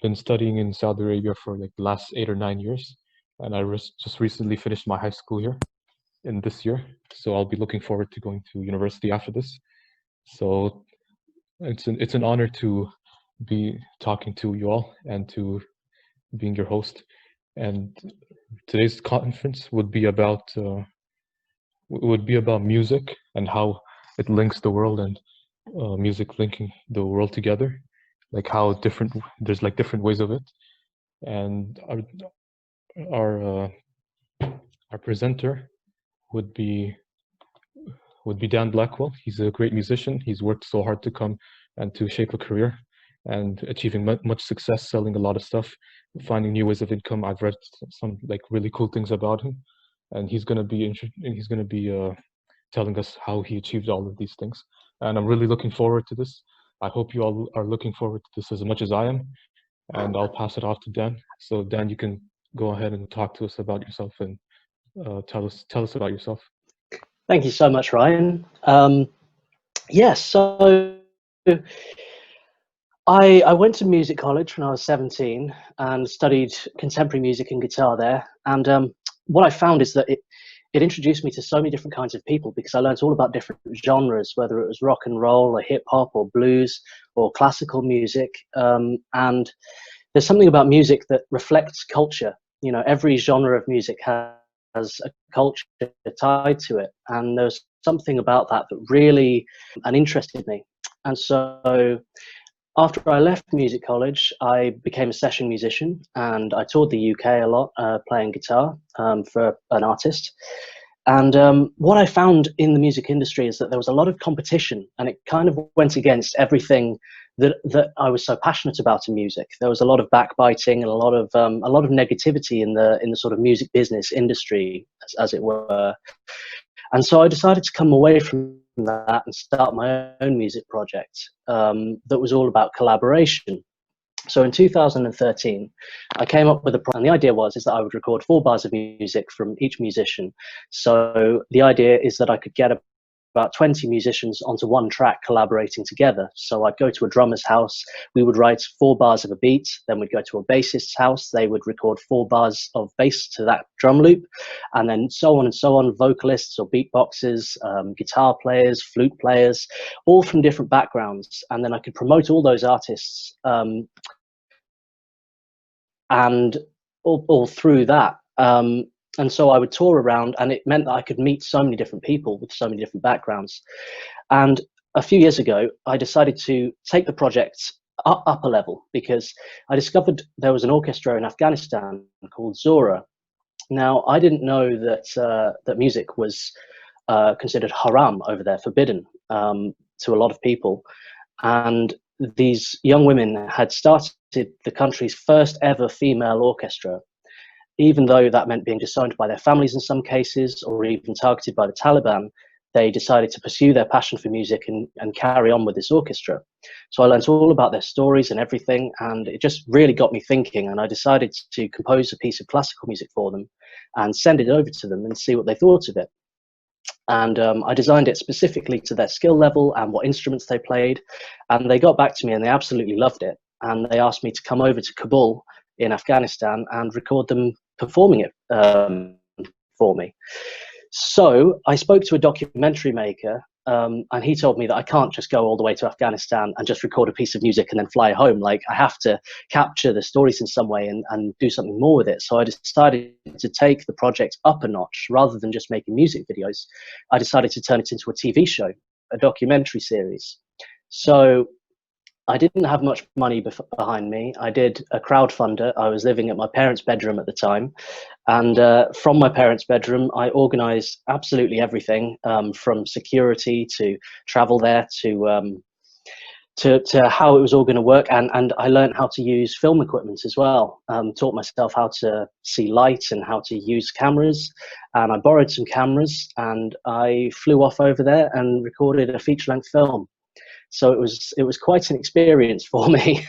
been studying in Saudi Arabia for like the last 8 or 9 years, and I just recently finished my high school here in this year. So I'll be looking forward to going to university after this. So it's an honor to be talking to you all and to being your host. And today's conference would be about music and how it links the world, and music linking the world together, like how there's like different ways of it. And our presenter would be Dan Blackwell. He's a great musician. He's worked so hard to come and to shape a career and achieving much success, selling a lot of stuff, finding new ways of income. I've read some like really cool things about him, and he's gonna be telling us how he achieved all of these things. And I'm really looking forward to this. I hope you all are looking forward to this as much as I am. And I'll pass it off to Dan. So Dan, you can go ahead and talk to us about yourself and tell us about yourself. Thank you so much, Raiyyan. Yes, so I went to music college when I was 17 and studied contemporary music and guitar there. And what I found is that it introduced me to so many different kinds of people, because I learned all about different genres, whether it was rock and roll or hip hop or blues or classical music. And there's something about music that reflects culture. You know, every genre of music has a culture tied to it. And there's something about that that really interested me. And so after I left music college, I became a session musician, and I toured the UK a lot, playing guitar for an artist. And what I found in the music industry is that there was a lot of competition, and it kind of went against everything that I was so passionate about in music. There was a lot of backbiting and a lot of negativity in the sort of music business industry, as it were. And so I decided to come away from that and start my own music project that was all about collaboration. So in 2013, I came up with and the idea was that I would record 4 bars of music from each musician. So the idea is that I could get about 20 musicians onto one track collaborating together. So I'd go to a drummer's house, we would write 4 bars of a beat, then we'd go to a bassist's house, they would record 4 bars of bass to that drum loop, and then so on and so on, vocalists or beatboxers, guitar players, flute players, all from different backgrounds. And then I could promote all those artists and all through that. And so I would tour around, and it meant that I could meet so many different people with so many different backgrounds. And a few years ago, I decided to take the project up a level, because I discovered there was an orchestra in Afghanistan called Zohra. Now, I didn't know that music was considered haram over there, forbidden to a lot of people. And these young women had started the country's first ever female orchestra, even though that meant being disowned by their families in some cases, or even targeted by the Taliban. They decided to pursue their passion for music and carry on with this orchestra. So I learned all about their stories and everything, and it just really got me thinking, and I decided to compose a piece of classical music for them and send it over to them and see what they thought of it. And I designed it specifically to their skill level and what instruments they played, and they got back to me and they absolutely loved it. And they asked me to come over to Kabul in Afghanistan and record them performing it for me. So I spoke to a documentary maker, and he told me that I can't just go all the way to Afghanistan and just record a piece of music and then fly home. Like, I have to capture the stories in some way and do something more with it. So I decided to take the project up a notch. Rather than just making music videos, I decided to turn it into a TV show, a documentary series. So I didn't have much money behind me. I did a crowdfunder. I was living at my parents' bedroom at the time. And from my parents' bedroom, I organized absolutely everything, from security to travel there to how it was all going to work. And I learned how to use film equipment as well. Taught myself how to see light and how to use cameras. And I borrowed some cameras and I flew off over there and recorded a feature-length film. So it was quite an experience for me.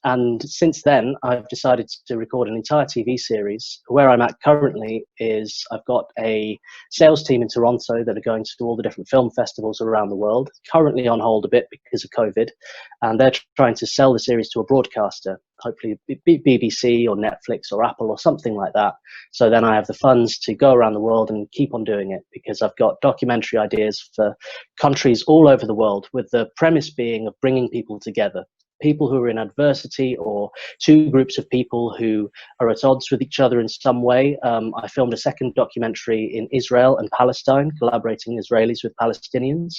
And since then, I've decided to record an entire TV series. Where I'm at currently is I've got a sales team in Toronto that are going to all the different film festivals around the world, currently on hold a bit because of COVID, and they're trying to sell the series to a broadcaster, hopefully BBC or Netflix or Apple or something like that. So then I have the funds to go around the world and keep on doing it, because I've got documentary ideas for countries all over the world, with the premise being of bringing people together. People who are in adversity, or two groups of people who are at odds with each other in some way. I filmed a second documentary in Israel and Palestine, collaborating Israelis with Palestinians,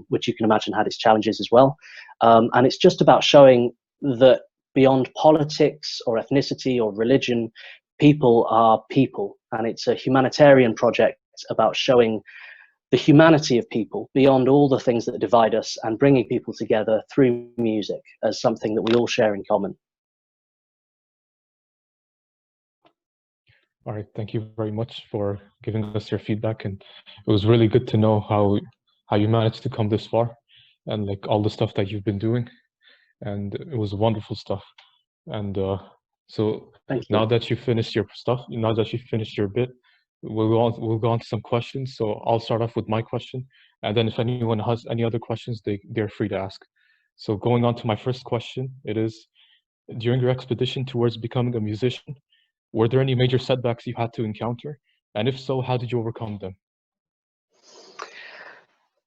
which you can imagine had its challenges as well. And it's just about showing that beyond politics or ethnicity or religion, people are people. And it's a humanitarian project about showing the humanity of people beyond all the things that divide us, and bringing people together through music as something that we all share in common. All right, thank you very much for giving us your feedback, and it was really good to know how you managed to come this far, and like all the stuff that you've been doing, and it was wonderful stuff. And so now that you finished your stuff, now that you finished your bit, we'll go on to some questions. So I'll start off with my question, and then if anyone has any other questions, they're free to ask. So going on to my first question, it is, during your expedition towards becoming a musician, were there any major setbacks you had to encounter? And if so, how did you overcome them?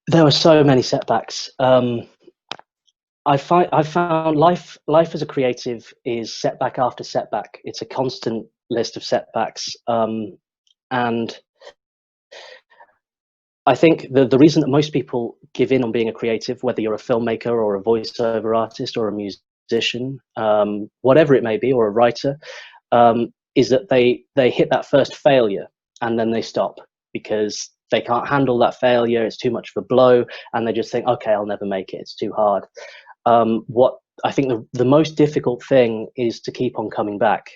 There were so many setbacks. I found life as a creative is setback after setback. It's a constant list of setbacks. And I think the reason that most people give in on being a creative, whether you're a filmmaker or a voiceover artist or a musician, whatever it may be, or a writer, is that they hit that first failure and then they stop, because they can't handle that failure. It's too much of a blow, and they just think, okay, I'll never make it. It's too hard. What I think the most difficult thing is to keep on coming back.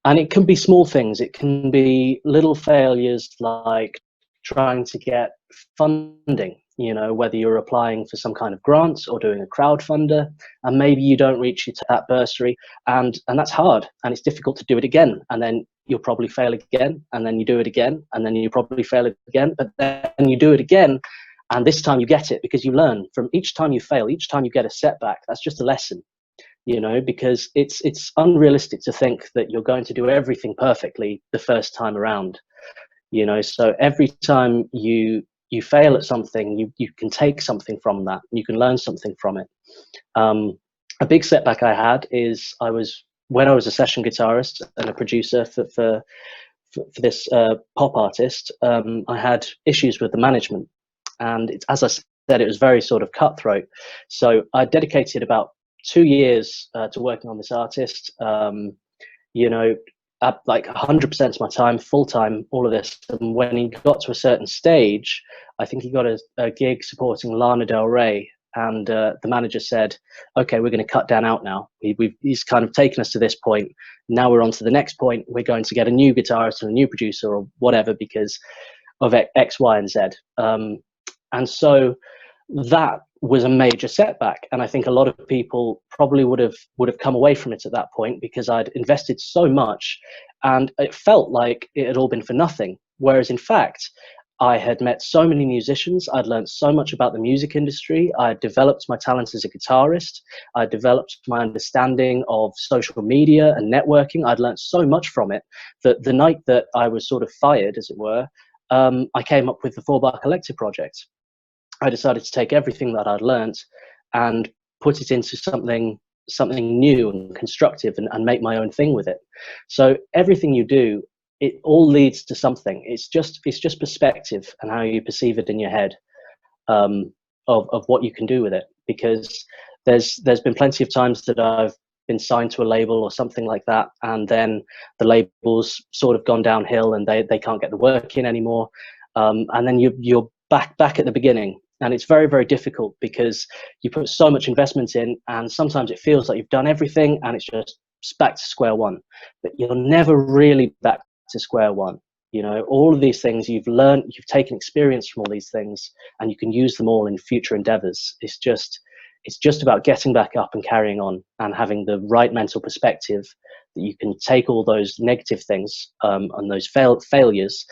And it can be small things. It can be little failures, like trying to get funding, you know, whether you're applying for some kind of grant or doing a crowdfunder, and maybe you don't reach that bursary, and that's hard, and it's difficult to do it again, and then you'll probably fail again, and then you do it again, and then you probably fail again, but then you do it again, and this time you get it, because you learn from each time you fail, each time you get a setback. That's just a lesson, you know, because it's unrealistic to think that you're going to do everything perfectly the first time around, you know. So every time you fail at something, you can take something from that, you can learn something from it. A big setback I had is when I was a session guitarist and a producer for this pop artist, I had issues with the management, and as I said, it was very sort of cutthroat. So I dedicated about 2 years to working on this artist, you know, at like 100% of my time, full time, all of this. And when he got to a certain stage, I think he got a gig supporting Lana Del Rey, and the manager said, okay, we're going to cut Dan out now. He's kind of taken us to this point. Now we're on to the next point. We're going to get a new guitarist and a new producer or whatever, because of X, Y, and Z. And so that was a major setback, and I think a lot of people probably would have come away from it at that point, because I'd invested so much and it felt like it had all been for nothing, whereas in fact I had met so many musicians, I'd learned so much about the music industry, I developed my talents as a guitarist, I developed my understanding of social media and networking. I'd learned so much from it that the night that I was sort of fired, as it were, I came up with the 4-Bar Collective project. I decided to take everything that I'd learned and put it into something new and constructive, and make my own thing with it. So everything you do, it all leads to something. It's just perspective and how you perceive it in your head, of what you can do with it. Because there's been plenty of times that I've been signed to a label or something like that, and then the label's sort of gone downhill and they can't get the work in anymore, and then you're back at the beginning. And it's very, very difficult, because you put so much investment in, and sometimes it feels like you've done everything and it's just back to square one. But you're never really back to square one. You know, all of these things you've learned, you've taken experience from all these things, and you can use them all in future endeavors. It's just, It's just about getting back up and carrying on, and having the right mental perspective that you can take all those negative things and those failures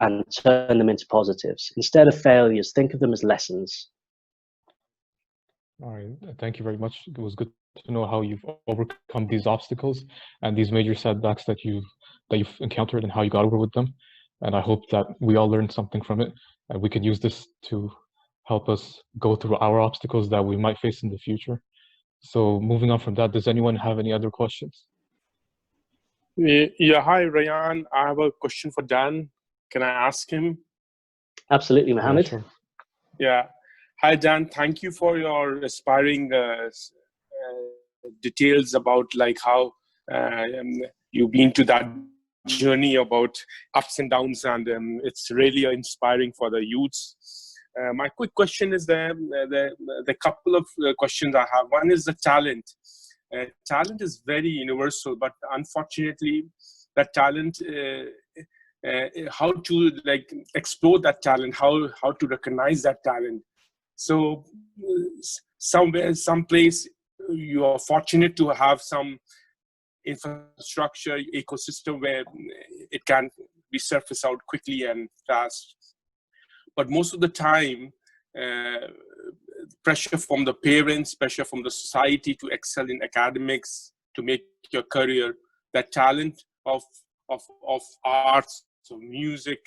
and turn them into positives. Instead of failures, think of them as lessons. All right, thank you very much. It was good to know how you've overcome these obstacles and these major setbacks that you've encountered and how you got over with them. And I hope that we all learned something from it, and we can use this to help us go through our obstacles that we might face in the future. So moving on from that, does anyone have any other questions? Yeah, hi, Raiyyan. I have a question for Dan. Can I ask him? Absolutely, Mohammed. Yeah, sure. Yeah. Hi, Dan. Thank you for your inspiring details about like how you've been to that journey about ups and downs, and it's really inspiring for the youths. My quick question is the couple of questions I have. One is the talent. Talent is very universal, but unfortunately, that talent, how to like explore that talent, how to recognize that talent. So somewhere, someplace, you are fortunate to have some infrastructure ecosystem where it can be surfaced out quickly and fast. But most of the time, pressure from the parents, pressure from the society to excel in academics, to make your career, that talent of arts, so music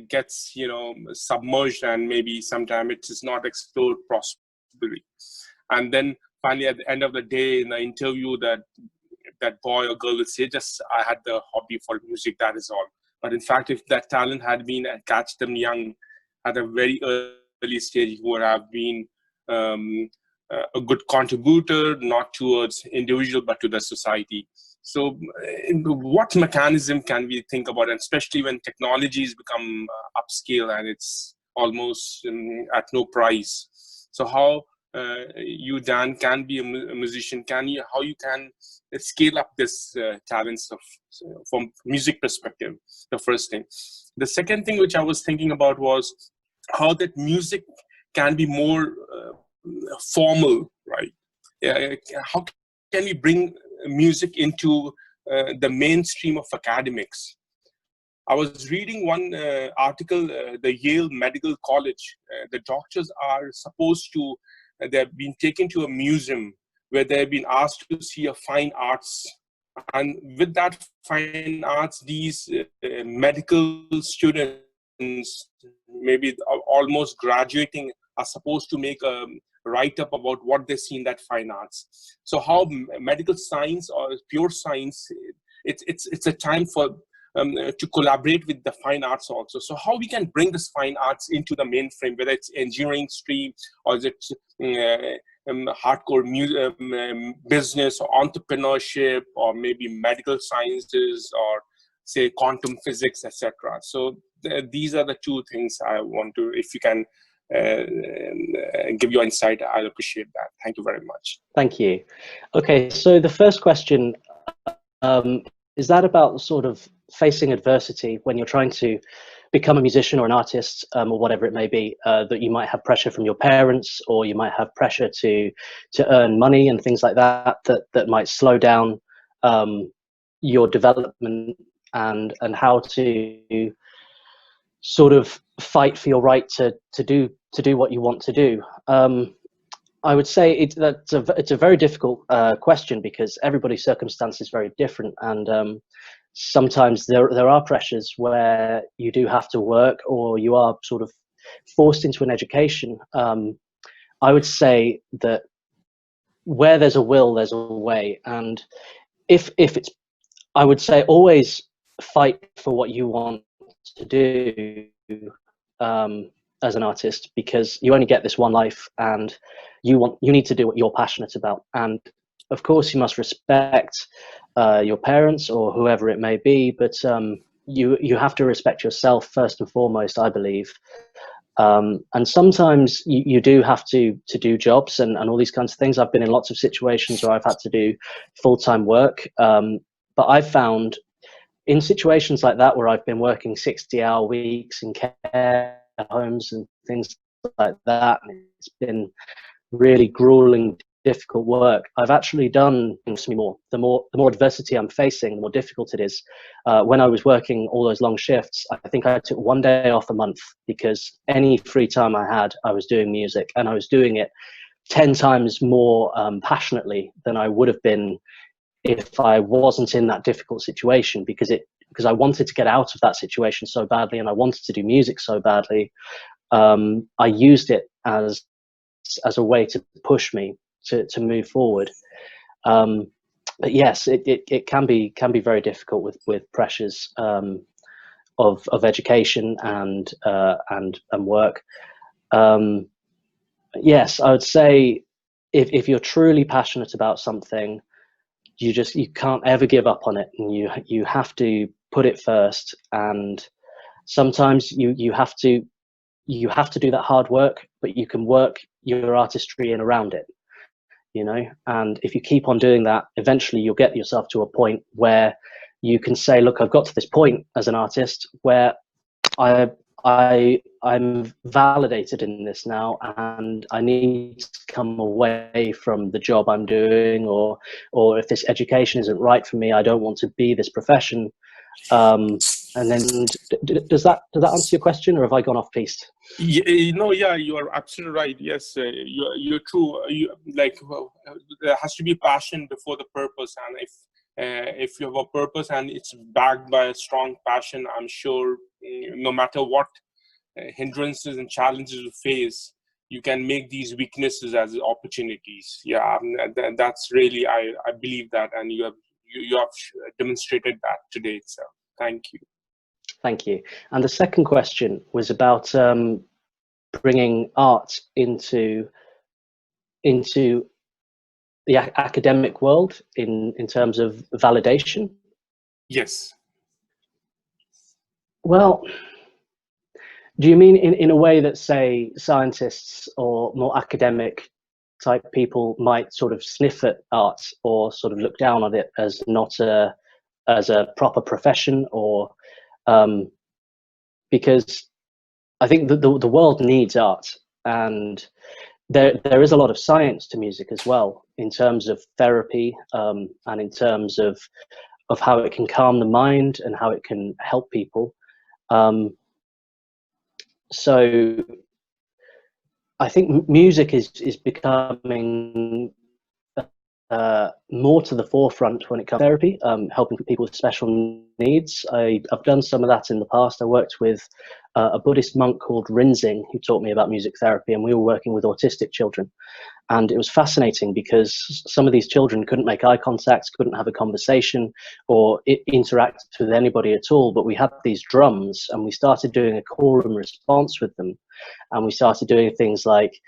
gets, you know, submerged, and maybe sometimes it is not explored properly. And then finally, at the end of the day, in the interview, that boy or girl will say, just I had the hobby for music, that is all. But in fact, if that talent had been catch them young at a very early stage, who would have been a good contributor, not towards individual, but to the society. So what mechanism can we think about, and especially when technologies become upscale and it's almost at no price? So how you, Dan, can be a musician, how you can scale up this talents from music perspective, the first thing. The second thing which I was thinking about was how that music can be more formal, right? How can we bring music into the mainstream of academics? I was reading one article, the Yale Medical College. The doctors are supposed to, they've been taken to a museum where they've been asked to see a fine arts. And with that fine arts, these medical students, maybe almost graduating, are supposed to make a write-up about what they see in that fine arts. So how medical science or pure science, it's a time for to collaborate with the fine arts also. So how we can bring this fine arts into the mainframe, whether it's engineering stream or is it hardcore business or entrepreneurship, or maybe medical sciences, or say quantum physics, etc. So these are the two things I want to, if you can give your insight, I'll appreciate that. Thank you very much. Thank you. Okay, so the first question, is that about sort of facing adversity when you're trying to become a musician or an artist, or whatever it may be, that you might have pressure from your parents, or you might have pressure to earn money and things like that, that might slow down your development, and how to sort of fight for your right to do what you want to do. I would say it's a very difficult question, because everybody's circumstance is very different, and sometimes there are pressures where you do have to work, or you are sort of forced into an education. I would say that where there's a will, there's a way, and if it's, I would say always fight for what you want to do as an artist, because you only get this one life, and you need to do what you're passionate about. And of course you must respect your parents or whoever it may be, but you have to respect yourself first and foremost, I believe. And sometimes you do have to do jobs and all these kinds of things. I've been in lots of situations where I've had to do full-time work, but I've found in situations like that, where I've been working 60-hour weeks in care homes and things like that, and it's been really grueling difficult work, I've actually done things to me more. The more adversity I'm facing, the more difficult it is. When I was working all those long shifts, I think I took 1 day off a month, because any free time I had, I was doing music, and I was doing it 10 times more passionately than I would have been if I wasn't in that difficult situation, because I wanted to get out of that situation so badly, and I wanted to do music so badly. I used it as a way to push me to move forward. But yes, it can be very difficult with pressures of education and work. Yes, I would say if you're truly passionate about something, you can't ever give up on it, and you have to put it first. And sometimes you have to do that hard work, but you can work your artistry in around it, you know. And if you keep on doing that, eventually you'll get yourself to a point where you can say, look, I've got to this point as an artist where I'm validated in this now, and I need to come away from the job I'm doing, or if this education isn't right for me, I don't want to be this profession. And then does that answer your question, or have I gone off piste? No, yeah, you are absolutely right. Yes, you're true. There has to be passion before the purpose, and if you have a purpose and it's backed by a strong passion, I'm sure no matter what hindrances and challenges you face, you can make these weaknesses as opportunities. Yeah, that's really, I believe that, and you have demonstrated that today itself. Thank you. Thank you. And the second question was about bringing art into the academic world in terms of validation. Yes. Well, do you mean in a way that, say, scientists or more academic type people might sort of sniff at art, or sort of look down on it as not as a proper profession, or because I think that the world needs art, and there is a lot of science to music as well, in terms of therapy, and in terms of how it can calm the mind and how it can help people. So I think music is becoming more to the forefront when it comes to therapy, helping people with special needs. I've done some of that in the past. I worked with a Buddhist monk called 𝐉𝐮𝐤𝐬, who taught me about music therapy, and we were working with autistic children. And it was fascinating because some of these children couldn't make eye contact, couldn't have a conversation or interact with anybody at all. But we had these drums, and we started doing a call and response with them. And we started doing things like,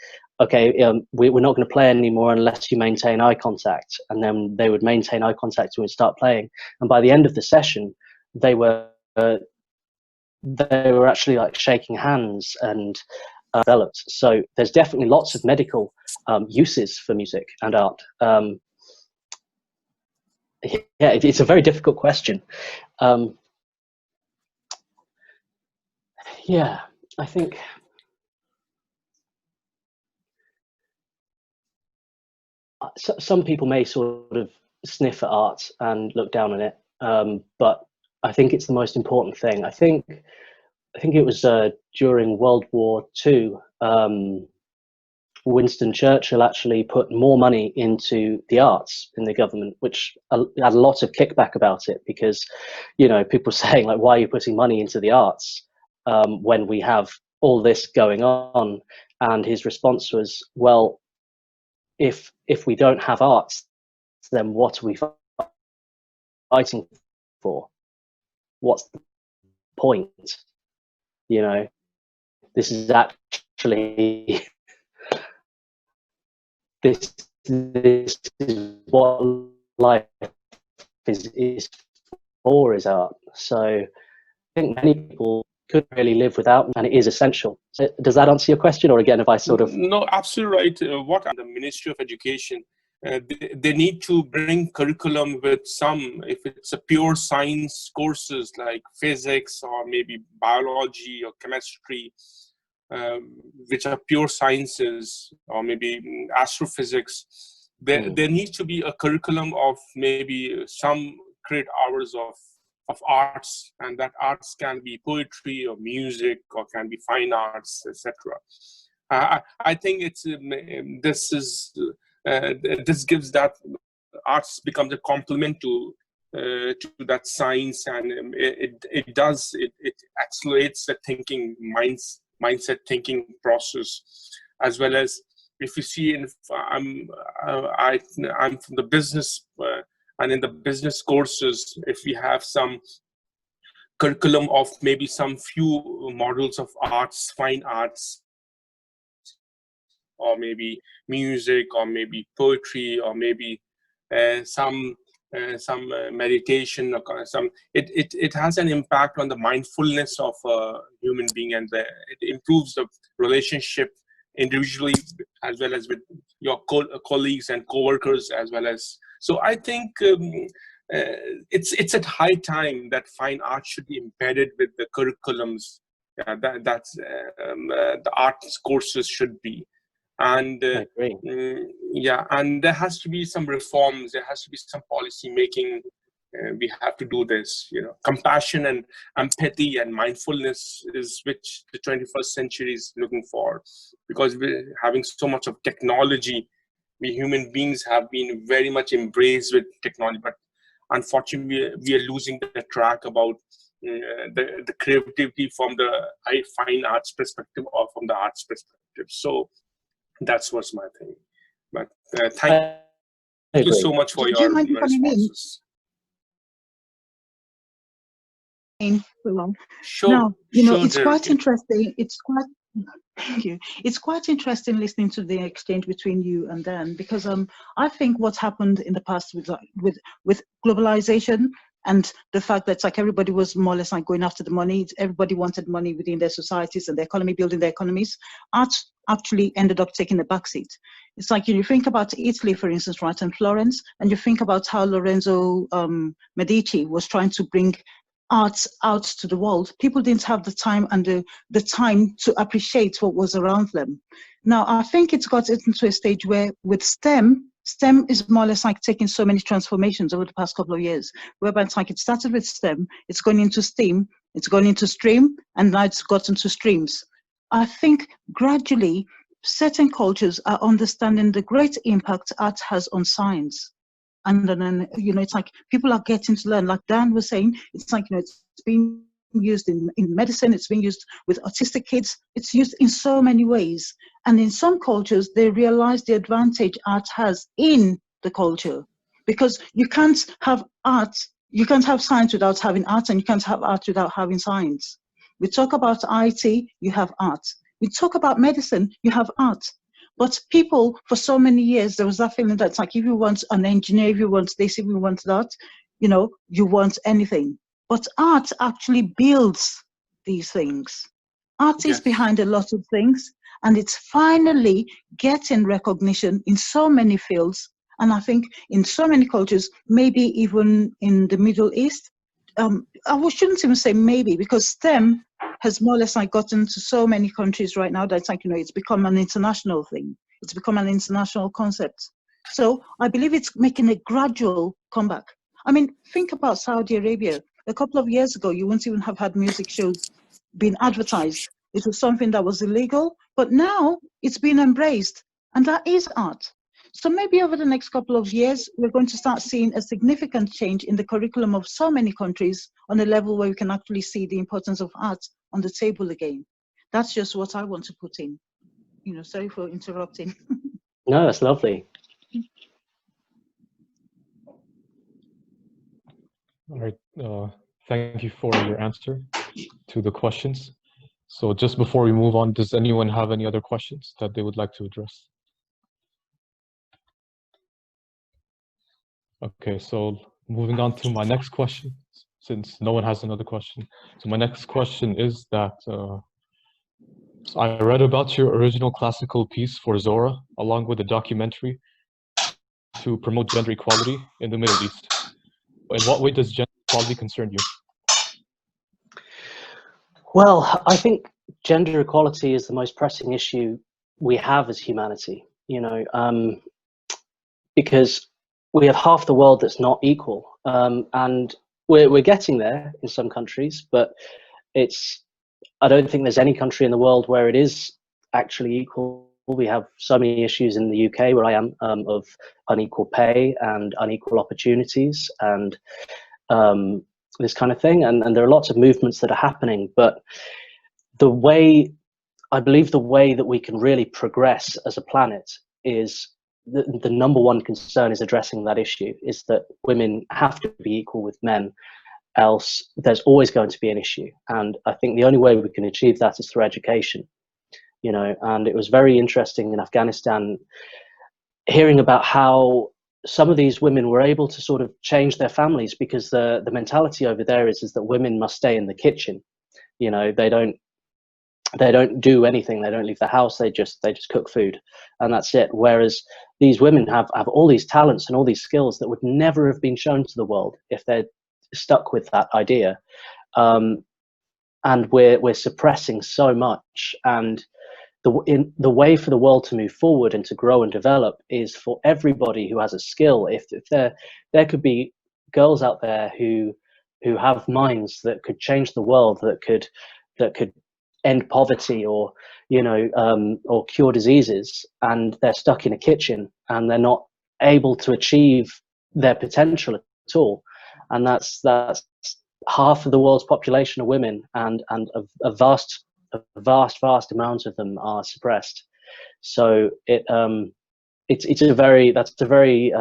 okay, we're not going to play anymore unless you maintain eye contact. And then they would maintain eye contact and we'd start playing. And by the end of the session, they were actually like shaking hands and developed. So there's definitely lots of medical uses for music and art. Yeah, it's a very difficult question. Yeah, I think some people may sort of sniff at art and look down on it, but I think it's the most important thing. I think it was during World War II, Winston Churchill actually put more money into the arts in the government, which had a lot of kickback about it, because, you know, people saying like, why are you putting money into the arts when we have all this going on? And his response was, well, if we don't have arts, then what are we fighting for? What's the point? You know, this is actually this is what life is for, is art. So I think many people couldn't really live without, and it is essential. So does that answer your question, or again, if I sort of... No, absolutely right. What the Ministry of Education, they need to bring curriculum with some, if it's a pure science courses like physics or maybe biology or chemistry, which are pure sciences, or maybe astrophysics, there needs to be a curriculum of maybe some credit hours of arts, and that arts can be poetry or music or can be fine arts, etc. I think it's this gives that arts becomes a complement to that science, and it accelerates the mindset thinking process, as well as if you see I'm from the business, and in the business courses, if we have some curriculum of maybe some few models of arts, fine arts, or maybe music, or maybe poetry, or maybe some meditation, or some, it has an impact on the mindfulness of a human being, and it improves the relationship individually as well as with your colleagues and co-workers as well as. So I think it's at high time that fine art should be embedded with the curriculums. That's the arts courses should be. And yeah, and there has to be some reforms, there has to be some policy making. We have to do this, compassion and empathy and mindfulness is which the 21st century is looking for, because we're having so much of technology. We human beings have been very much embraced with technology, but unfortunately we are losing the track about the creativity from the fine arts perspective or from the arts perspective. So that's what's my thing. But thank you so much for your responses. Sure. Now, it's quite interesting. Thank you. It's quite interesting listening to the exchange between you and Dan, because I think what's happened in the past with globalization and the fact that it's like everybody was more or less like going after the money. Everybody wanted money within their societies and the economy, building their economies. Art actually ended up taking the backseat. It's like you think about Italy, for instance, right, and Florence, and you think about how Lorenzo Medici was trying to bring arts out to the world. People didn't have the time and the time to appreciate what was around them. Now, I think it's got into a stage where with STEM is more or less like taking so many transformations over the past couple of years, whereby it's like it started with STEM, it's gone into STEAM, it's gone into STREAM, and now it's gotten to streams. I think gradually certain cultures are understanding the great impact art has on science. And then, it's like people are getting to learn, like Dan was saying, it's like, it's being used in medicine, it's being used with autistic kids, it's used in so many ways. And in some cultures, they realize the advantage art has in the culture, because you can't have art, you can't have science without having art, and you can't have art without having science. We talk about IT, you have art. We talk about medicine, you have art. But people, for so many years, there was that feeling that it's like, if you want an engineer, if you want this, if you want that, you want anything. But art actually builds these things. Art is behind a lot of things, and it's finally getting recognition in so many fields. And I think in so many cultures, maybe even in the Middle East, I shouldn't even say maybe, because STEM has more or less like gotten to so many countries right now that it's like, it's become an international thing. It's become an international concept. So I believe it's making a gradual comeback. I mean, think about Saudi Arabia. A couple of years ago, you wouldn't even have had music shows being advertised. It was something that was illegal, but now it's been embraced, and that is art. So maybe over the next couple of years, we're going to start seeing a significant change in the curriculum of so many countries on a level where we can actually see the importance of art on the table again. That's just what I want to put in. Sorry for interrupting. No, that's lovely. All right, thank you for your answer to the questions. So just before we move on, does anyone have any other questions that they would like to address? Okay, so moving on to my next question, since no one has another question. So my next question is that so I read about your original classical piece for Zora, along with a documentary to promote gender equality in the Middle East. In what way does gender equality concern you? Well, I think gender equality is the most pressing issue we have as humanity. because we have half the world that's not equal, and we're getting there in some countries, but I don't think there's any country in the world where it is actually equal. We have so many issues in the UK, where I am, of unequal pay and unequal opportunities and this kind of thing. And there are lots of movements that are happening, but I believe the way that we can really progress as a planet is the number one concern is addressing that issue, is that women have to be equal with men, else there's always going to be an issue. And I think the only way we can achieve that is through education, you know. And it was very interesting in Afghanistan hearing about how some of these women were able to sort of change their families, because the mentality over there is that women must stay in the kitchen, you know. They don't do anything, they don't leave the house, they just cook food and that's it. Whereas these women have all these talents and all these skills that would never have been shown to the world if they're stuck with that idea. And we're suppressing so much. And the way for the world to move forward and to grow and develop is for everybody who has a skill. If there could be girls out there who have minds that could change the world, that could end poverty, or, you know, or cure diseases, and they're stuck in a kitchen and they're not able to achieve their potential at all. And that's half of the world's population of women, and a vast amount of them are suppressed. So that's a very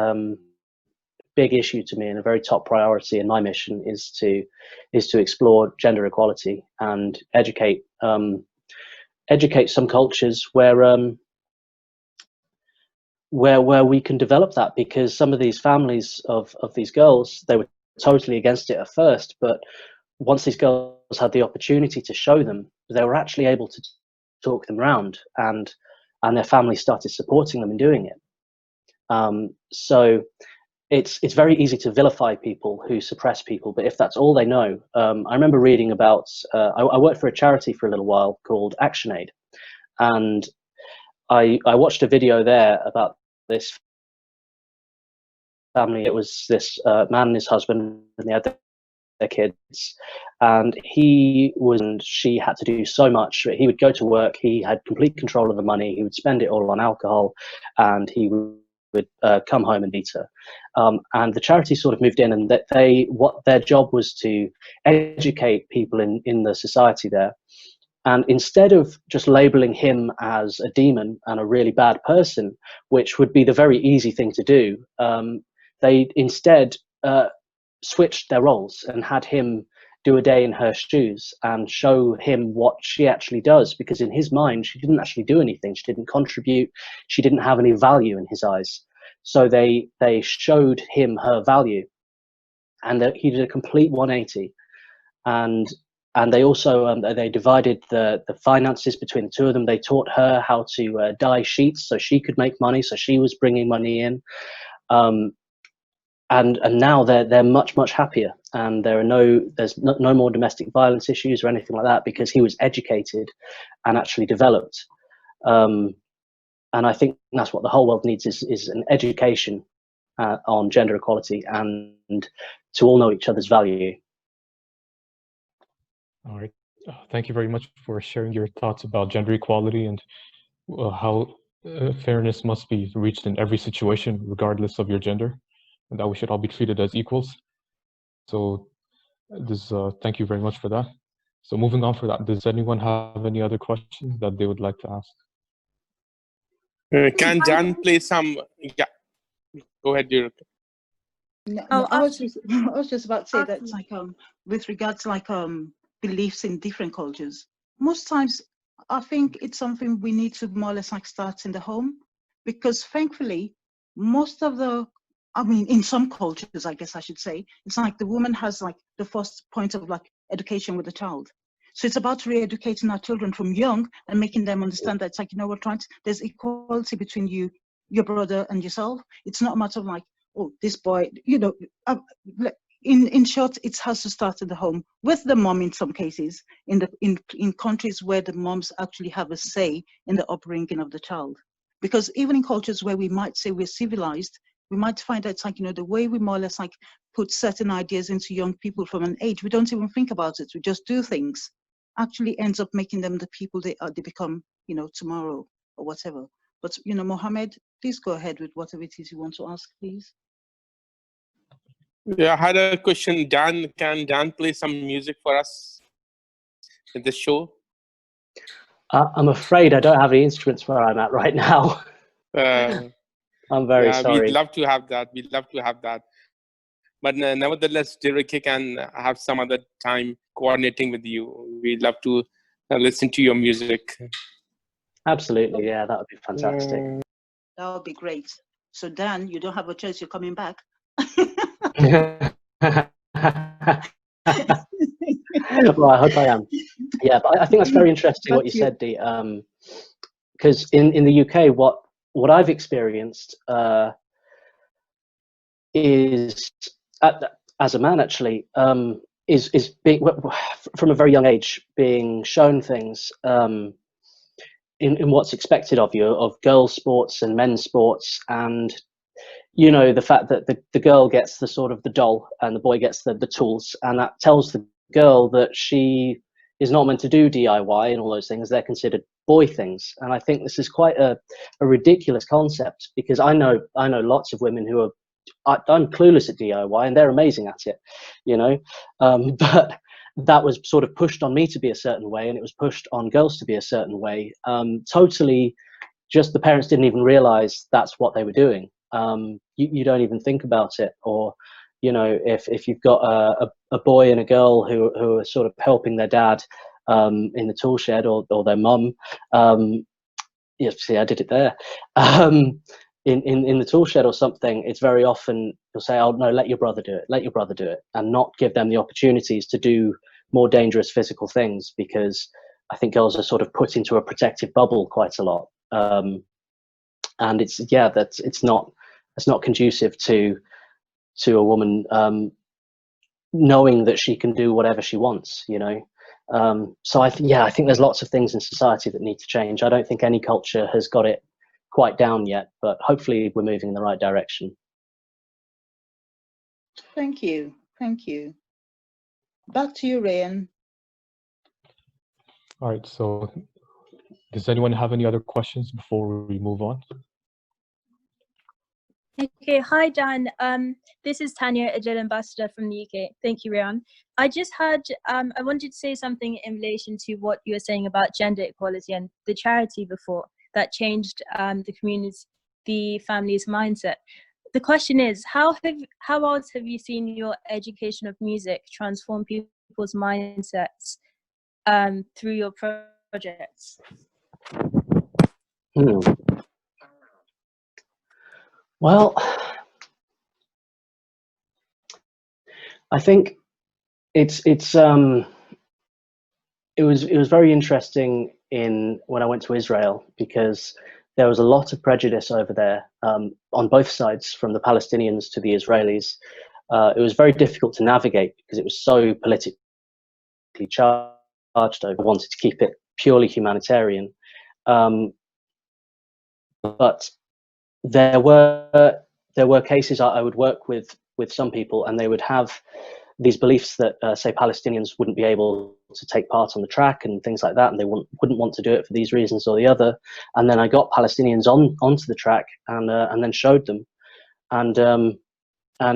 big issue to me, and a very top priority in my mission is to explore gender equality and educate some cultures where we can develop that. Because some of these families of these girls, they were totally against it at first, but once these girls had the opportunity to show them, they were actually able to talk them around, and their family started supporting them in doing it. So it's very easy to vilify people who suppress people, but if that's all they know, I remember reading about, I worked for a charity for a little while called ActionAid, and I watched a video there about this family. It was this man and his husband, and they had their kids, and she had to do so much. He would go to work, he had complete control of the money, he would spend it all on alcohol, and he would come home and beat her. And the charity sort of moved in, and what their job was to educate people in the society there. And instead of just labeling him as a demon and a really bad person, which would be the very easy thing to do, they instead switched their roles and had him do a day in her shoes and show him what she actually does. Because in his mind, she didn't actually do anything. She didn't contribute. She didn't have any value in his eyes. So they showed him her value, and he did a complete 180. And they also they divided the finances between the two of them. They taught her how to dye sheets so she could make money, so she was bringing money in. And now they're much happier, and there's no more domestic violence issues or anything like that, because he was educated and actually developed. And I think that's what the whole world needs, is an education on gender equality, and to all know each other's value. All right. Thank you very much for sharing your thoughts about gender equality and how fairness must be reached in every situation, regardless of your gender, and that we should all be treated as equals. So thank you very much for that. So moving on for that, does anyone have any other questions that they would like to ask? Can Jan play some? Yeah, go ahead, Ibirogba. No, I was just about to say that, like, with regards to, like, beliefs in different cultures, most times I think it's something we need to more or less like start in the home, because thankfully most of in some cultures, I guess I should say, it's like the woman has like the first point of like education with the child. So it's about re-educating our children from young and making them understand that it's like, you know what, right? There's equality between you, your brother, and yourself. It's not a matter of like, oh, this boy, you know, in short, it has to start in the home with the mom in some cases, in countries where the moms actually have a say in the upbringing of the child. Because even in cultures where we might say we're civilized, we might find that it's like, you know, the way we more or less like put certain ideas into young people from an age, we don't even think about it. We just do things, actually ends up making them the people they become, you know, tomorrow or whatever. But, you know, Mohammed, please go ahead with whatever it is you want to ask, please. Yeah, I had a question. Dan, can Dan play some music for us in this show? I'm afraid I don't have any instruments where I'm at right now. I'm very sorry. We'd love to have that. We'd love to have that. But nevertheless, Derek can have some other time coordinating with you. We'd love to listen to your music. Absolutely, yeah, that would be fantastic. That would be great. So Dan, you don't have a choice, you're coming back. Well, I hope I am. Yeah, but I think that's very interesting what you said, Dee. Because in the UK, what I've experienced is, as a man actually, is being, from a very young age, being shown things in what's expected of you, of girls' sports and men's sports, and you know, the fact that the girl gets the sort of the doll and the boy gets the tools, and that tells the girl that she is not meant to do DIY and all those things. They're considered boy things. And I think this is quite a ridiculous concept, because I know lots of women who I'm clueless at DIY and they're amazing at it, you know, but that was sort of pushed on me to be a certain way, and it was pushed on girls to be a certain way. Totally, just the parents didn't even realize that's what they were doing. You don't even think about it. Or, you know, if you've got a boy and a girl who are sort of helping their dad in the tool shed, or their mum, yeah, see, I did it there, in the tool shed or something, it's very often you'll say, oh no, let your brother do it, and not give them the opportunities to do more dangerous physical things, because I think girls are sort of put into a protective bubble quite a lot. And it's not conducive to a woman knowing that she can do whatever she wants, you know. So I think there's lots of things in society that need to change. I don't think any culture has got it quite down yet, but hopefully we're moving in the right direction. Thank you. Back to you, Raiyyan. All right, so does anyone have any other questions before we move on? Okay, hi Dan. This is Tanyo, a DIL Ambassador from the UK. Thank you, Raiyyan. I just had, I wanted to say something in relation to what you were saying about gender equality and the charity before that changed the community's, the family's mindset. The question is, how else have you seen your education of music transform people's mindsets through your projects? Well, I think it was very interesting when I went to Israel, because there was a lot of prejudice over there on both sides, from the Palestinians to the Israelis. It was very difficult to navigate because it was so politically charged. I wanted to keep it purely humanitarian, but there were cases I would work with some people, and they would have these beliefs that say Palestinians wouldn't be able to take part on the track and things like that, and they wouldn't want to do it for these reasons or the other. And then I got Palestinians onto the track and then showed them, and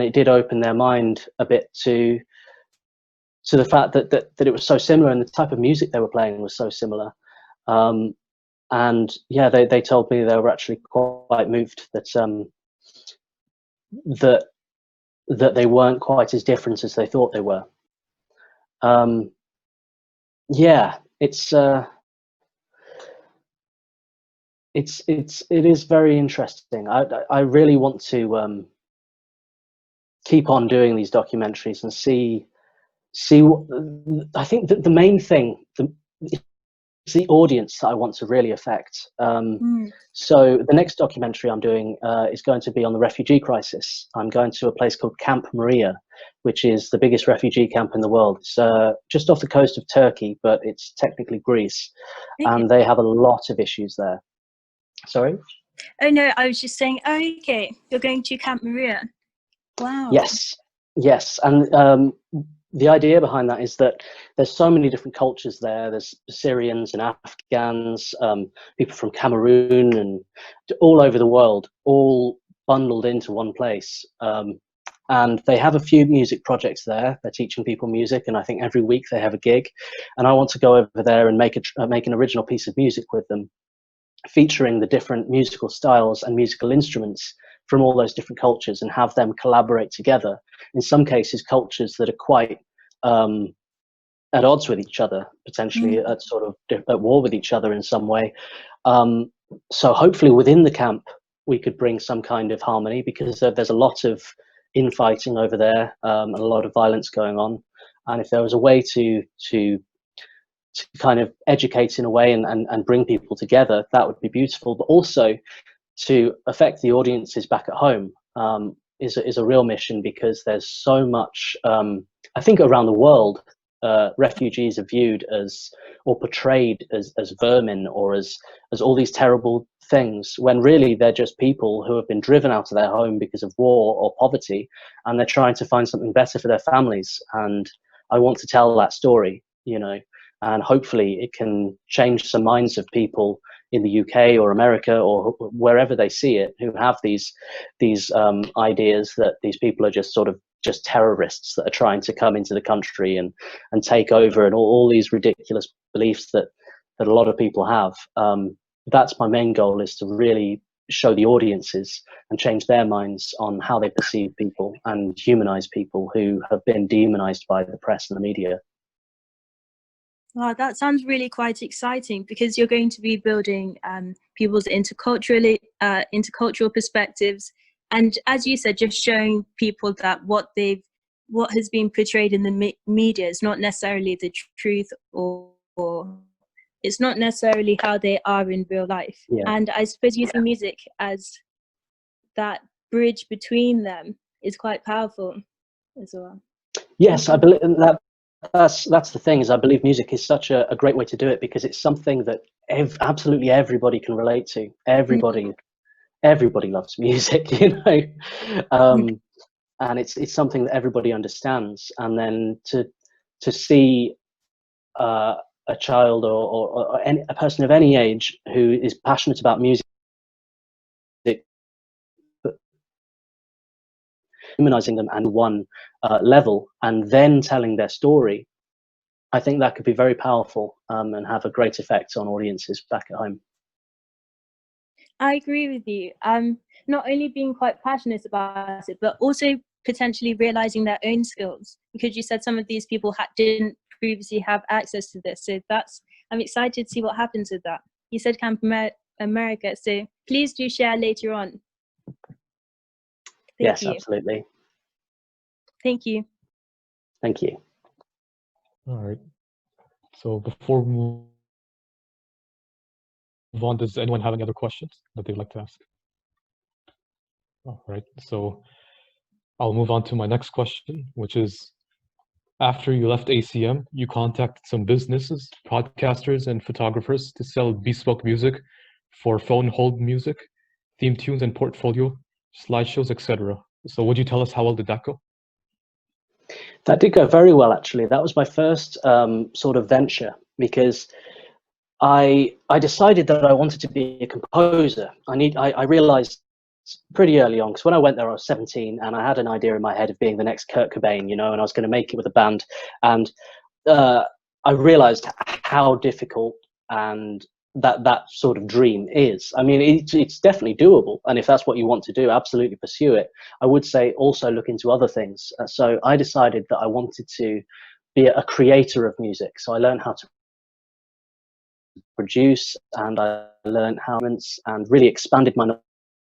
it did open their mind a bit to the fact that it was so similar, and the type of music they were playing was so similar. And yeah, they told me they were actually quite moved that they weren't quite as different as they thought they were. Yeah, it is very interesting. I really want to keep on doing these documentaries and see. I think that the main thing is the audience that I want to really affect. So the next documentary I'm doing is going to be on the refugee crisis. I'm going to a place called Camp Moria, which is the biggest refugee camp in the world. It's just off the coast of Turkey, but it's technically Greece, and they have a lot of issues there. Sorry? Oh no, I was just saying, oh, okay, you're going to Camp Maria. Wow. Yes. And the idea behind that is that there's so many different cultures there. There's Syrians and Afghans, people from Cameroon and all over the world, all bundled into one place. And they have a few music projects there. They're teaching people music, and I think every week they have a gig. And I want to go over there and make an original piece of music with them, featuring the different musical styles and musical instruments from all those different cultures, and have them collaborate together. In some cases, cultures that are quite at odds with each other, potentially at sort of at war with each other in some way. So hopefully within the camp, we could bring some kind of harmony, because there's a lot of infighting over there, and a lot of violence going on. And if there was a way to kind of educate in a way and bring people together, that would be beautiful. But also to affect the audiences back at home is a real mission, because there's so much, I think around the world, refugees are viewed as, or portrayed as vermin, or as all these terrible things, when really they're just people who have been driven out of their home because of war or poverty, and they're trying to find something better for their families. And I want to tell that story, you know, and hopefully it can change some minds of people in the UK or America or wherever they see it, who have these ideas that these people are just terrorists that are trying to come into the country and take over, and all these ridiculous beliefs that a lot of people have. That's my main goal, is to really show the audiences and change their minds on how they perceive people and humanize people who have been demonized by the press and the media. Wow, that sounds really quite exciting, because you're going to be building people's intercultural perspectives, and as you said, just showing people that what has been portrayed in the media is not necessarily the truth, or it's not necessarily how they are in real life. Yeah. And I suppose using music as that bridge between them is quite powerful as well. Yes, I believe that. That's the thing, is I believe music is such a great way to do it, because it's something that absolutely everybody can relate to. Everybody loves music, you know, and it's something that everybody understands. And then to see a child or a person of any age who is passionate about music, humanizing them and one level, and then telling their story, I think that could be very powerful, and have a great effect on audiences back at home. I agree with you. Not only being quite passionate about it, but also potentially realizing their own skills, because you said some of these people didn't previously have access to this. So I'm excited to see what happens with that. You said Camp America, so please do share later on. Yes, absolutely. Thank you. Thank you. All right. So before we move on, does anyone have any other questions that they'd like to ask? All right. So I'll move on to my next question, which is, after you left ACM, you contacted some businesses, podcasters, and photographers to sell bespoke music for phone hold music, theme tunes, and portfolio, slideshows, etc. So would you tell us how well did that go? That did go very well, actually. That was my first sort of venture, because I decided that I wanted to be a composer. I realized pretty early on, because when I went there I was 17, and I had an idea in my head of being the next Kurt Cobain, you know, and I was going to make it with a band. And I realized how difficult and that sort of dream is. I mean, it's definitely doable, and if that's what you want to do, absolutely pursue it. I would say also look into other things. So I decided that I wanted to be a creator of music. So I learned how to produce, and I learned how and really expanded my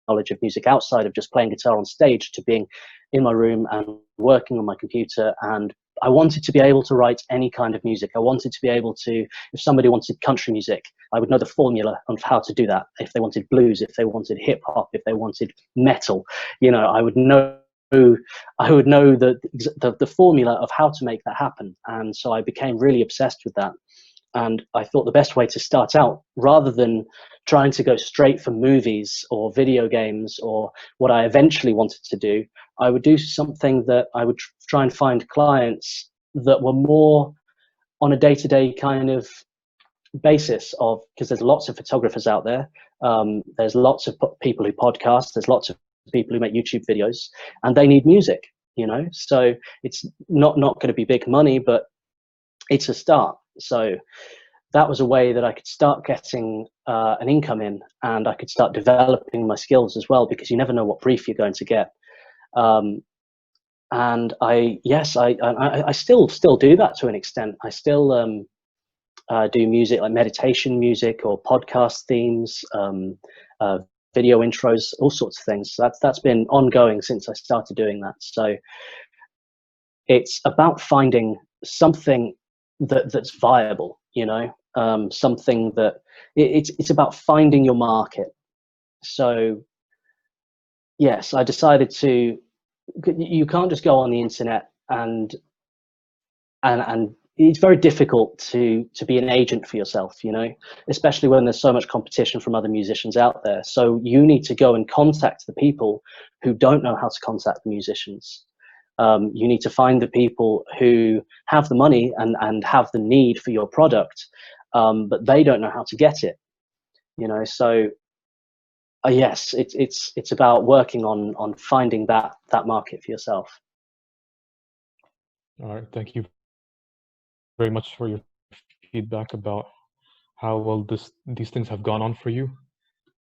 knowledge of music outside of just playing guitar on stage, to being in my room and working on my computer. And I wanted to be able to write any kind of music. I wanted to be able to, if somebody wanted country music, I would know the formula of how to do that. If they wanted blues, if they wanted hip hop, if they wanted metal, you know, I would know the formula of how to make that happen. And so I became really obsessed with that. And I thought the best way to start out, rather than trying to go straight for movies or video games or what I eventually wanted to do, I would do something that I would try and find clients that were more on a day-to-day kind of basis of, because there's lots of photographers out there. There's lots of people who podcast. There's lots of people who make YouTube videos, and they need music, you know? So it's not going to be big money, but it's a start. So that was a way that I could start getting an income in, and I could start developing my skills as well, because you never know what brief you're going to get. And I still do that to an extent. I still do music, like meditation music or podcast themes, video intros, all sorts of things. So that's been ongoing since I started doing that. So it's about finding something that's viable, you know, something that it's about finding your market. So yes, I decided to, you can't just go on the internet and it's very difficult to be an agent for yourself, you know, especially when there's so much competition from other musicians out there. So you need to go and contact the people who don't know how to contact the musicians. You need to find the people who have the money and have the need for your product, but they don't know how to get it, you know. So yes, it's about working on finding that market for yourself. All right, thank you very much for your feedback about how well these things have gone on for you.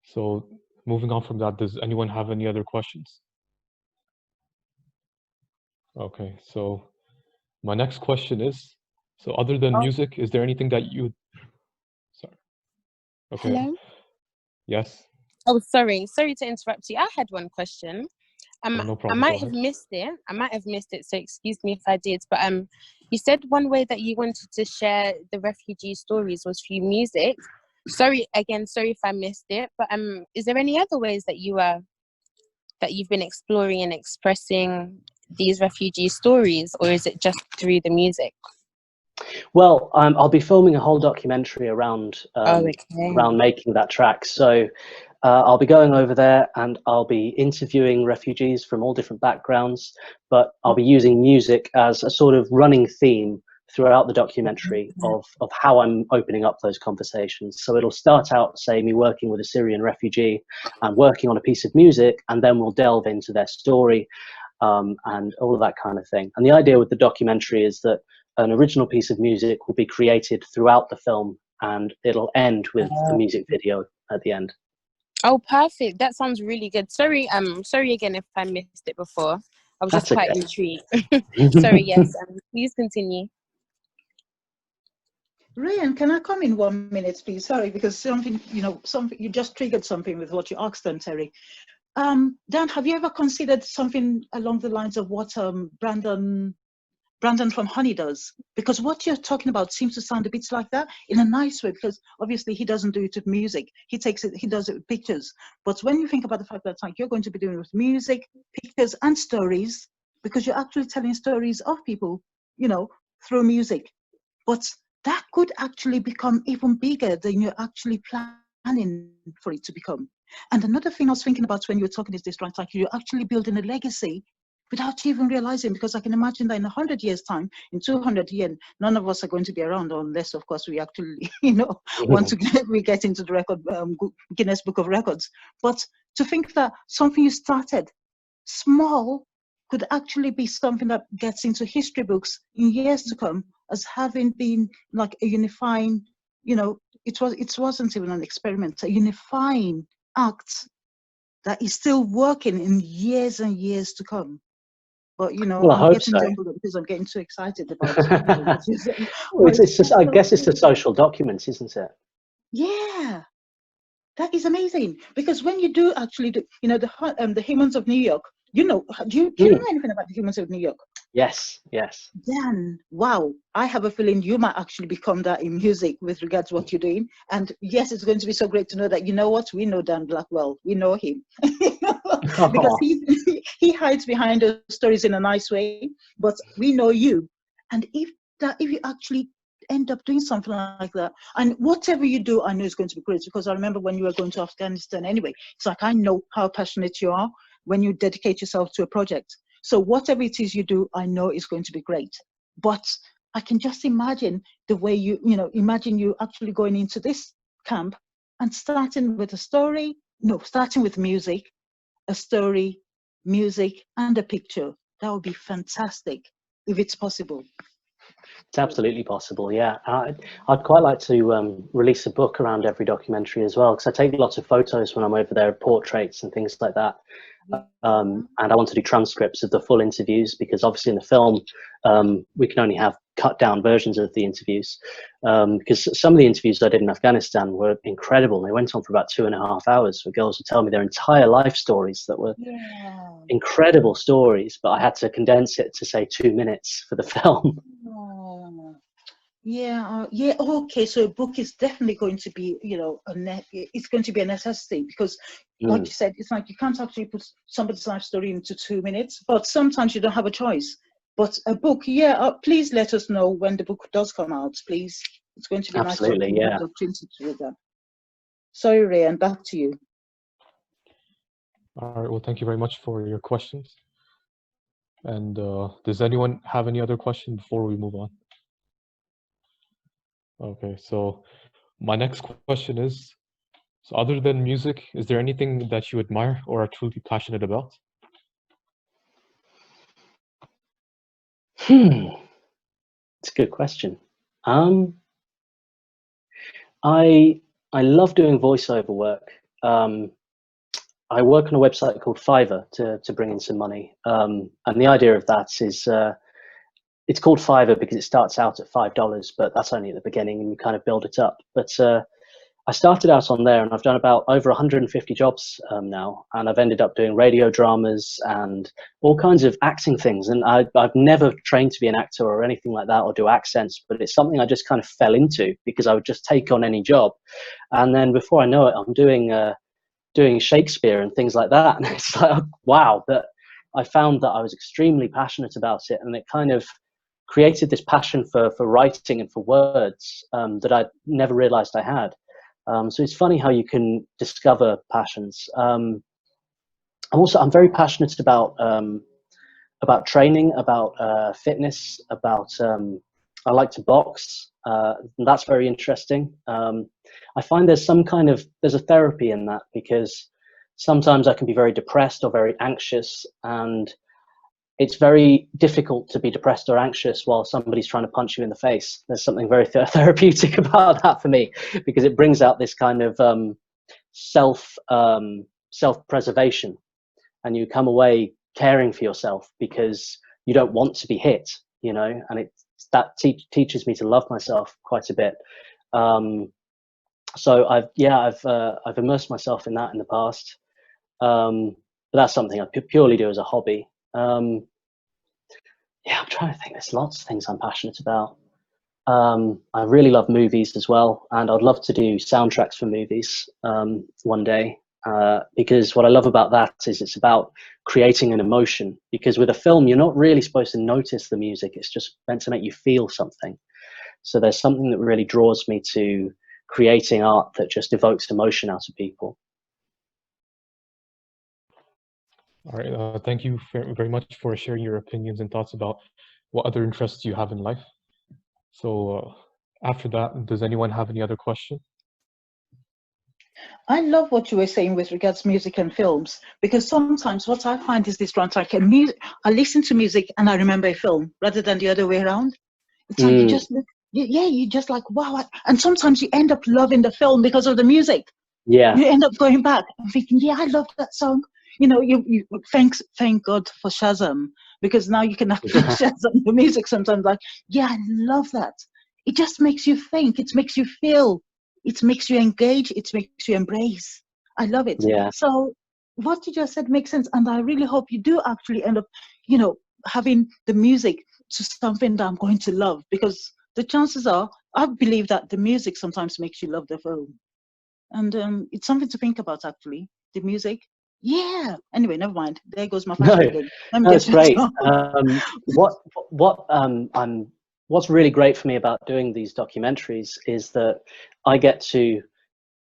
So moving on from that, does anyone have any other questions? Okay, so my next question is, so other than music, is there anything that you, sorry. Okay. Hello? Yes? Oh, sorry to interrupt you. I had one question. No problem. I might have missed it, so excuse me if I did, but you said one way that you wanted to share the refugee stories was through music. Sorry if I missed it, but is there any other ways that you've been exploring and expressing these refugee stories, or is it just through the music? Well, I'll be filming a whole documentary around around making that track. So I'll be going over there and I'll be interviewing refugees from all different backgrounds, but I'll be using music as a sort of running theme throughout the documentary of how I'm opening up those conversations. So it'll start out, say, me working with a Syrian refugee and working on a piece of music, and then we'll delve into their story and all of that kind of thing. And the idea with the documentary is that an original piece of music will be created throughout the film, and it'll end with a music video at the end. Oh, perfect. That sounds really good. Sorry again if I missed it before. I was just quite intrigued. Sorry, yes. Please continue. Raiyyan, can I come in 1 minute, please? Sorry, because something you just triggered something with what you asked them, Terry. Dan, have you ever considered something along the lines of what Brandon from Honey does? Because what you're talking about seems to sound a bit like that in a nice way, because obviously he doesn't do it with music. He does it with pictures. But when you think about the fact that like you're going to be doing it with music, pictures and stories, because you're actually telling stories of people, you know, through music. But that could actually become even bigger than you're actually planning for it to become. And another thing I was thinking about when you were talking is this, right? Like you're actually building a legacy without even realizing, because I can imagine that in 100 years' time, in 200 years, none of us are going to be around unless, of course, we actually, you know, once we get into the record, Guinness Book of Records. But to think that something you started small could actually be something that gets into history books in years to come as having been like a unifying, you know, it wasn't even an experiment, a unifying act that is still working in years and years to come. But you know, well, I'm getting jumbled because I'm getting too excited about it. Well, it's just, I guess it's a social document, isn't it? Yeah, that is amazing. Because when you do actually do, you know, the Humans of New York, you know, do you know anything about the Humans of New York? Yes, yes. Dan, wow, I have a feeling you might actually become that in music with regards to what you're doing. And yes, it's going to be so great to know that, you know what, we know Dan Blackwell, we know him. Because he hides behind the stories in a nice way, but we know you. And if you actually end up doing something like that. And whatever you do, I know is going to be great, because I remember when you were going to Afghanistan anyway, it's like, I know how passionate you are when you dedicate yourself to a project. So whatever it is you do, I know is going to be great. But I can just imagine the way imagine you actually going into this camp and starting with a story, starting with music, a story, music, and a picture. That would be fantastic if it's possible. It's absolutely possible, yeah. I'd quite like to release a book around every documentary as well, because I take lots of photos when I'm over there, portraits and things like that. And I want to do transcripts of the full interviews, because obviously in the film we can only have cut down versions of the interviews, because some of the interviews I did in Afghanistan were incredible. They went on for about 2.5 hours, where girls would tell me their entire life stories that were incredible stories, but I had to condense it to say 2 minutes for the film. Okay, so a book is definitely going to be, it's going to be a necessity, because like you said, it's like you can't actually put somebody's life story into 2 minutes, but sometimes you don't have a choice. But a book, please let us know when the book does come out, please. It's going to be absolutely nice to opportunity to do that. Sorry, Raiyyan, back to you. All right, well, thank you very much for your questions. And does anyone have any other question before we move on? Okay, so my next question is, so other than music, is there anything that you admire or are truly passionate about? It's a good question. I love doing voiceover work. I work on a website called Fiverr to bring in some money. And the idea of that is, it's called Fiverr because it starts out at $5, but that's only at the beginning and you kind of build it up. But I started out on there and I've done about over 150 jobs now, and I've ended up doing radio dramas and all kinds of acting things. And I've never trained to be an actor or anything like that or do accents, but it's something I just kind of fell into because I would just take on any job. And then before I know it, I'm doing Shakespeare and things like that. And it's like, wow, that I found that I was extremely passionate about it, and it kind of created this passion for writing and for words that I never realized I had. So it's funny how you can discover passions. I'm very passionate about training, about fitness, about I like to box. And that's very interesting. I find there's a therapy in that, because sometimes I can be very depressed or very anxious, and it's very difficult to be depressed or anxious while somebody's trying to punch you in the face. There's something very therapeutic about that for me, because it brings out this kind of self-preservation, and you come away caring for yourself because you don't want to be hit, and that teaches me to love myself quite a bit. So I've immersed myself in that in the past, but that's something I purely do as a hobby. I'm trying to think. There's lots of things I'm passionate about. I really love movies as well, and I'd love to do soundtracks for movies one day, because what I love about that is it's about creating an emotion, because with a film you're not really supposed to notice the music, it's just meant to make you feel something. So there's something that really draws me to creating art that just evokes emotion out of people. All right, thank you very much for sharing your opinions and thoughts about what other interests you have in life. So after that, does anyone have any other question? I love what you were saying with regards to music and films, because sometimes what I find is this one, like I listen to music and I remember a film rather than the other way around. It's like you just look, you just like, wow. And sometimes you end up loving the film because of the music. Yeah. You end up going back and thinking, I love that song. You thank God for Shazam, because now you can actually Shazam the music sometimes. Like, I love that. It just makes you think. It makes you feel. It makes you engage. It makes you embrace. I love it. Yeah. So what you just said makes sense, and I really hope you do actually end up, having the music to something that I'm going to love, because the chances are, I believe that the music sometimes makes you love the film. And it's something to think about, actually, the music. Yeah. Anyway, never mind. There goes my passion again. No, it's great. What I'm what's really great for me about doing these documentaries is that I get to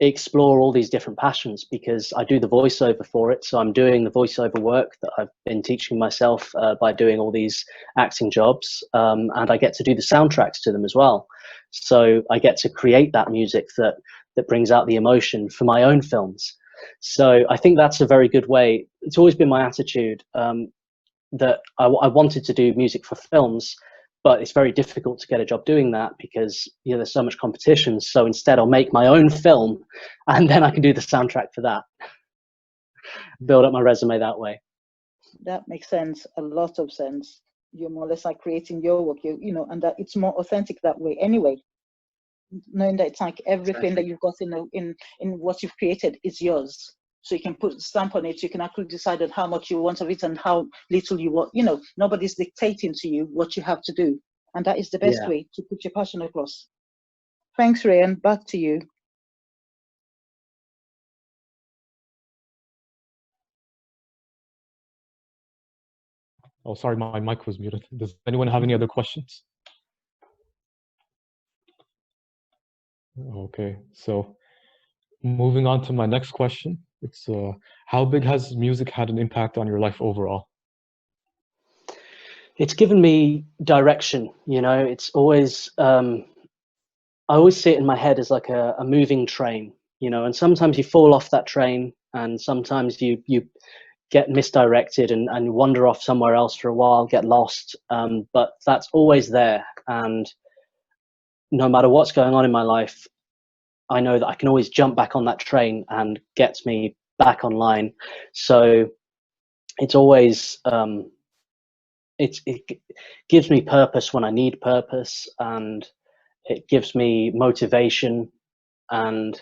explore all these different passions, because I do the voiceover for it. So I'm doing the voiceover work that I've been teaching myself by doing all these acting jobs, and I get to do the soundtracks to them as well. So I get to create that music that brings out the emotion for my own films. So I think that's a very good way. It's always been my attitude that I wanted to do music for films, but it's very difficult to get a job doing that because, you know, there's so much competition. So instead I'll make my own film and then I can do the soundtrack for that. Build up my resume that way. That makes sense, a lot of sense. You're more or less like creating your work, you know, and that it's more authentic that way anyway. Knowing that it's like everything that you've got in what you've created is yours. So you can put a stamp on it. You can actually decide on how much you want of it and how little you want. You know, nobody's dictating to you what you have to do. And that is the best way to put your passion across. Thanks, Raiyyan. Back to you. Oh, sorry, my mic was muted. Does anyone have any other questions? Okay, so moving on to my next question. It's how big has music had an impact on your life overall? It's given me direction, you know. It's always, I always see it in my head as like a moving train, you know, and sometimes you fall off that train and sometimes you get misdirected and wander off somewhere else for a while, get lost, but that's always there. And no matter what's going on in my life, I know that I can always jump back on that train and get me back online. So it's always, it gives me purpose when I need purpose, and it gives me motivation, and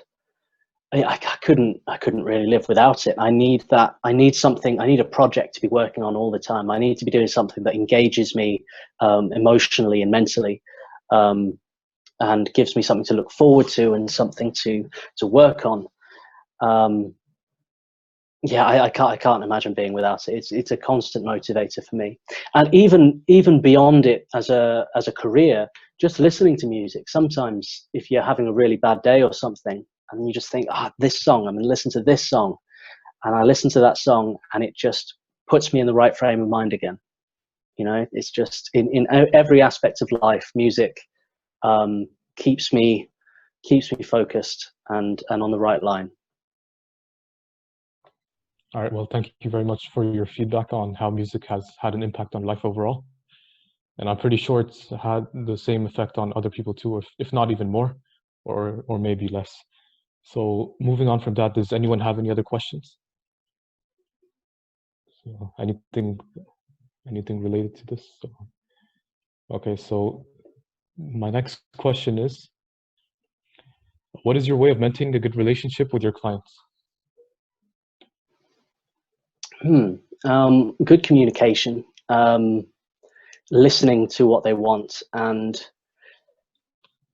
I couldn't really live without it. I need that. I need something. I need a project to be working on all the time. I need to be doing something that engages me emotionally and mentally, and gives me something to look forward to and something to work on. Yeah, I can't imagine being without it. It's a constant motivator for me. And even beyond it as a career, just listening to music. Sometimes if you're having a really bad day or something, and you just think, this song, I'm going to listen to this song. And I listen to that song and it just puts me in the right frame of mind again. You know, it's just in every aspect of life, music keeps me focused and on the right line. All right, well, thank you very much for your feedback on how music has had an impact on life overall. And I'm pretty sure it's had the same effect on other people too, if not even more, or maybe less. So moving on from that, does anyone have any other questions? So anything related to this? Okay, so my next question is, what is your way of maintaining a good relationship with your clients? Good communication, listening to what they want, and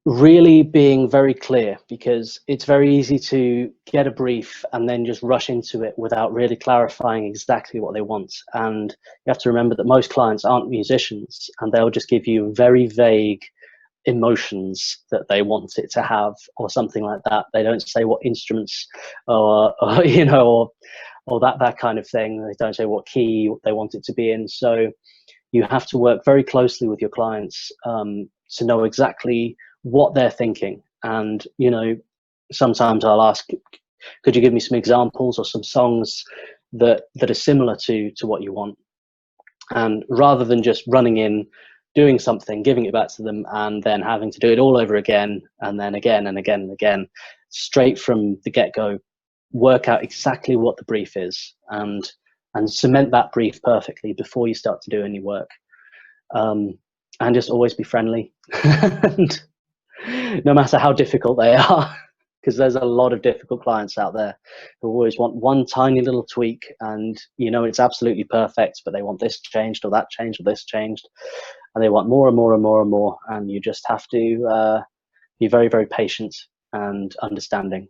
really being very clear, because it's very easy to get a brief and then just rush into it without really clarifying exactly what they want. And you have to remember that most clients aren't musicians, and they'll just give you very vague emotions that they want it to have or something like that. They don't say what instruments or you know, or that kind of thing. They don't say what key they want it to be in. So you have to work very closely with your clients to know exactly what they're thinking. And, you know, sometimes I'll ask, could you give me some examples or some songs that are similar to what you want? And rather than just running in, doing something, giving it back to them, and then having to do it all over again, and then again and again and again, straight from the get-go, work out exactly what the brief is and cement that brief perfectly before you start to do any work. And just always be friendly. And no matter how difficult they are, because there's a lot of difficult clients out there who always want one tiny little tweak, and you know it's absolutely perfect, but they want this changed or that changed or this changed, and they want more and more and more and more, and you just have to be very, very patient and understanding.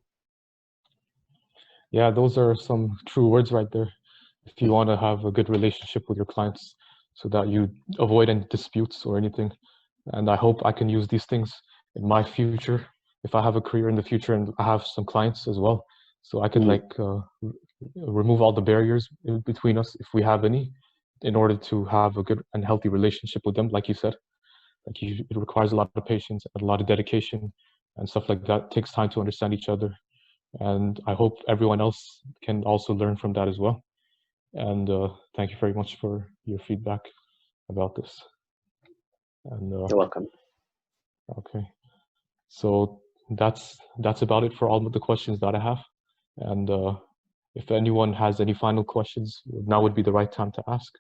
Yeah, those are some true words right there. If you want to have a good relationship with your clients so that you avoid any disputes or anything, And I hope I can use these things in my future, if I have a career in the future and I have some clients as well. So I could like remove all the barriers in between us, if we have any, in order to have a good and healthy relationship with them. Like you said, like it requires a lot of patience and a lot of dedication and stuff like that. It takes time to understand each other. And I hope everyone else can also learn from that as well. And thank you very much for your feedback about this. And you're welcome. Okay, so that's about it for all of the questions that I have. And if anyone has any final questions, now would be the right time to ask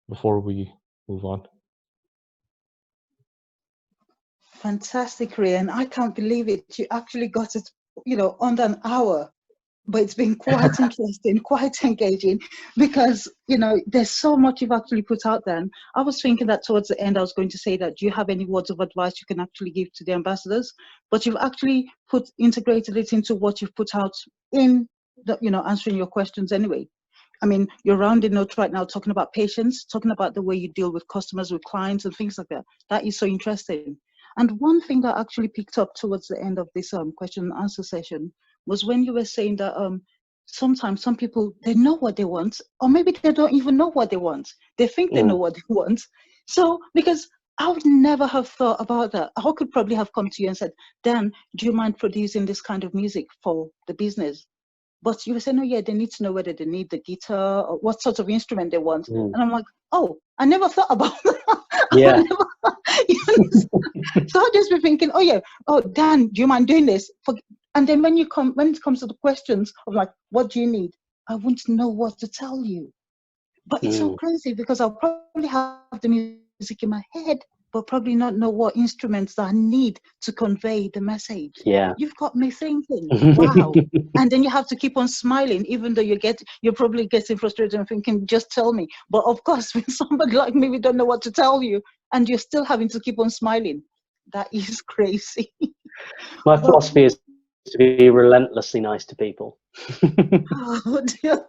before we move on. Fantastic, Raiyyan. I can't believe it. You actually got it, you know, under an hour. But it's been quite interesting, quite engaging, because, you know, there's so much you've actually put out there. And I was thinking that towards the end, I was going to say that, do you have any words of advice you can actually give to the ambassadors? But you've actually integrated it into what you've put out in the, you know, answering your questions anyway. I mean, you're rounding note right now, talking about patience, talking about the way you deal with customers, with clients and things like that. That is so interesting. And one thing that actually picked up towards the end of this question and answer session was when you were saying that sometimes some people, they know what they want, or maybe they don't even know what they want. They think they know what they want. So, because I would never have thought about that. I could probably have come to you and said, Dan, do you mind producing this kind of music for the business? But you were saying, oh yeah, they need to know whether they need the guitar or what sort of instrument they want. And I'm like, oh, I never thought about that. Yeah. So I'll just be thinking, oh yeah, oh Dan, do you mind doing this? And then when it comes to the questions of like, what do you need? I wouldn't know what to tell you. But it's so crazy because I'll probably have the music in my head, but probably not know what instruments that I need to convey the message. Yeah. You've got me thinking, wow. And then you have to keep on smiling, even though you're probably getting frustrated and thinking, just tell me. But of course, when somebody like me, we don't know what to tell you, and you're still having to keep on smiling. That is crazy. My philosophy is to be relentlessly nice to people. Oh, dear.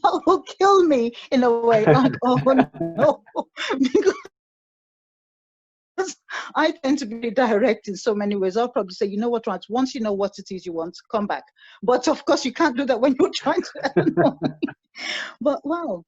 That will kill me in a way. Like, oh no, because I tend to be direct in so many ways. I'll probably say, you know what, right? Once you know what it is you want, come back. But of course, you can't do that when you're trying to annoy me. But wow,